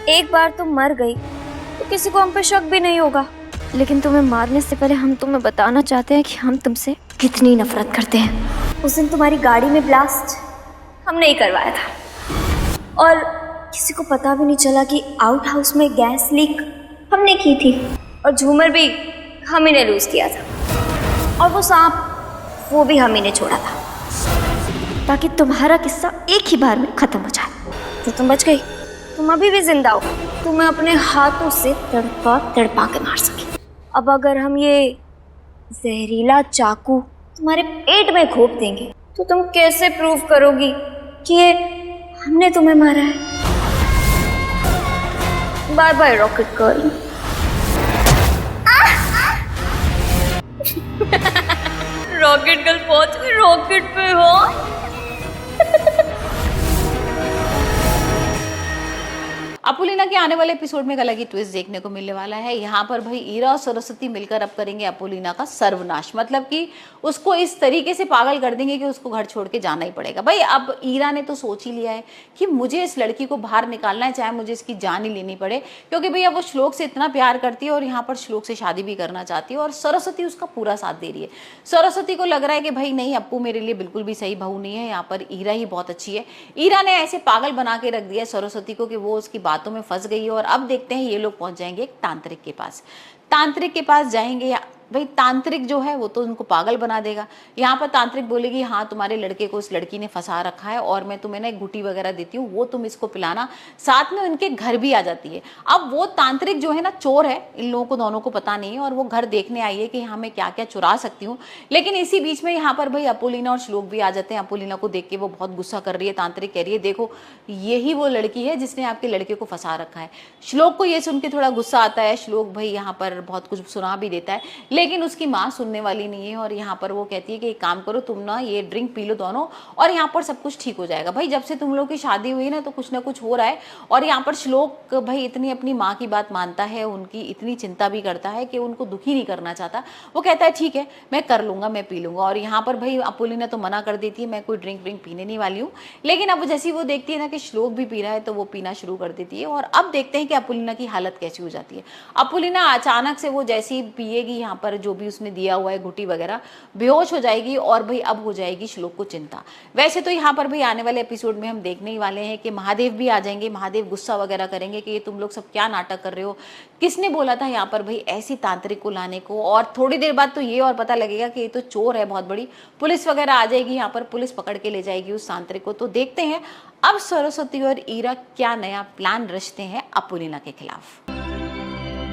एक बार तुम मर गई तो किसी को हम पे शक भी नहीं होगा, लेकिन तुम्हें मारने से पहले हम तुम्हें बताना चाहते हैं कि हम तुमसे कितनी नफरत करते हैं। उस दिन तुम्हारी गाड़ी में ब्लास्ट हमने ही करवाया था और किसी को पता भी नहीं चला कि आउट हाउस में गैस लीक हमने की थी और झूमर भी हम ही ने लूज किया था और वो सांप वो भी हम ही ने छोड़ा था, ताकि तुम्हारा किस्सा एक ही बार में खत्म हो जाए। तो तुम बच गई, तुम अभी भी जिंदा हो, तुम्हें अपने हाथों से तड़पा तड़पा के मार सके। अब अगर हम ये जहरीला चाकू तुम्हारे पेट में घोंप देंगे तो तुम कैसे प्रूव करोगी कि ये हमने तुम्हें मारा है? Bye bye rocket girl. Rocket girl पहुंच गई रॉकेट पे हो। अपोलिना के आने वाले एपिसोड में एक अलग ही ट्विस्ट देखने को मिलने वाला है। यहाँ पर भाई ईरा और सरस्वती मिलकर अब करेंगे अपोलिना का सर्वनाश, मतलब कि उसको इस तरीके से पागल कर देंगे कि उसको घर छोड़ के जाना ही पड़ेगा। भाई अब ईरा ने तो सोच ही लिया है कि मुझे इस लड़की को बाहर निकालना है, चाहे मुझे इसकी जान ही लेनी पड़े, क्योंकि भैया वो श्लोक से इतना प्यार करती है और यहाँ पर श्लोक से शादी भी करना चाहती है और सरस्वती उसका पूरा साथ दे रही है। सरस्वती को लग रहा है कि भाई नहीं, अप्पू मेरे लिए बिल्कुल भी सही बहू नहीं है, यहाँ पर ईरा ही बहुत अच्छी है। ईरा ने ऐसे पागल बना के रख दिया सरस्वती को कि वो उसकी बातों में फंस गई है और अब देखते हैं ये लोग पहुंच जाएंगे एक तांत्रिक के पास। तांत्रिक के पास जाएंगे, भाई तांत्रिक जो है वो तो उनको पागल बना देगा। यहाँ पर तांत्रिक बोलेगी हाँ तुम्हारे लड़के को इस लड़की ने फंसा रखा है और मैं तुम्हें ना एक गुटी वगैरह देती हूँ, वो तुम इसको पिलाना। साथ में उनके घर भी आ जाती है। अब वो तांत्रिक जो है ना चोर है, इन लोगों को दोनों को पता नहीं है और वो घर देखने आई है कि हाँ मैं क्या क्या चुरा सकती हूँ। लेकिन इसी बीच में यहाँ पर भाई अपोलिना और श्लोक भी आ जाते हैं। अपोलिना को देख के वो बहुत गुस्सा कर रही है। तांत्रिक कह रही है देखो यही वो लड़की है जिसने आपके लड़के को फंसा रखा है। श्लोक को ये सुन के थोड़ा गुस्सा आता है। श्लोक भाई यहाँ पर बहुत कुछ सुना भी देता है, लेकिन उसकी माँ सुनने वाली नहीं है और यहाँ पर वो कहती है कि एक काम करो तुम ना ये ड्रिंक पी लो दोनों और यहाँ पर सब कुछ ठीक हो जाएगा। भाई जब से तुम लोग की शादी हुई ना तो कुछ ना कुछ हो रहा है और यहाँ पर श्लोक भाई इतनी अपनी माँ की बात मानता है, उनकी इतनी चिंता भी करता है कि उनको दुखी नहीं करना चाहता। वो कहता है ठीक है मैं कर लूंगा, मैं पी लूंगा। और यहाँ पर भाई अपोलिना तो मना कर देती है, मैं कोई ड्रिंक व्रिंक पीने नहीं वाली हूँ। लेकिन अब जैसी वो देखती है ना कि श्लोक भी पी रहा है तो वो पीना शुरू कर देती है। और अब देखते हैं कि अपोलिना की हालत कैसी हो जाती है। अपोलिना अचानक से वो जैसी पिएगी यहाँ पर जो भी उसने दिया हुआ है घुटी वगैरह, बेहोश हो जाएगी और भाई अब हो जाएगी श्लोक को चिंता। वैसे तो यहाँ पर भाई आने वाले एपिसोड में हम देखने ही वाले हैं कि महादेव भी आ जाएंगे। महादेव गुस्सा वगैरह करेंगे कि ये तुम लोग सब क्या नाटक कर रहे हो, किसने बोला था यहाँ पर भाई ऐसी तांत्रिक को लाने को। और थोड़ी देर बाद तो ये और पता लगेगा कि ये तो चोर है बहुत बड़ी। पुलिस वगैरह आ जाएगी, यहाँ पर पुलिस पकड़ के ले जाएगी उस तांत्रिक को। तो देखते हैं अब सरस्वती और ईरा क्या नया प्लान रचते हैं अपोलिना के खिलाफ।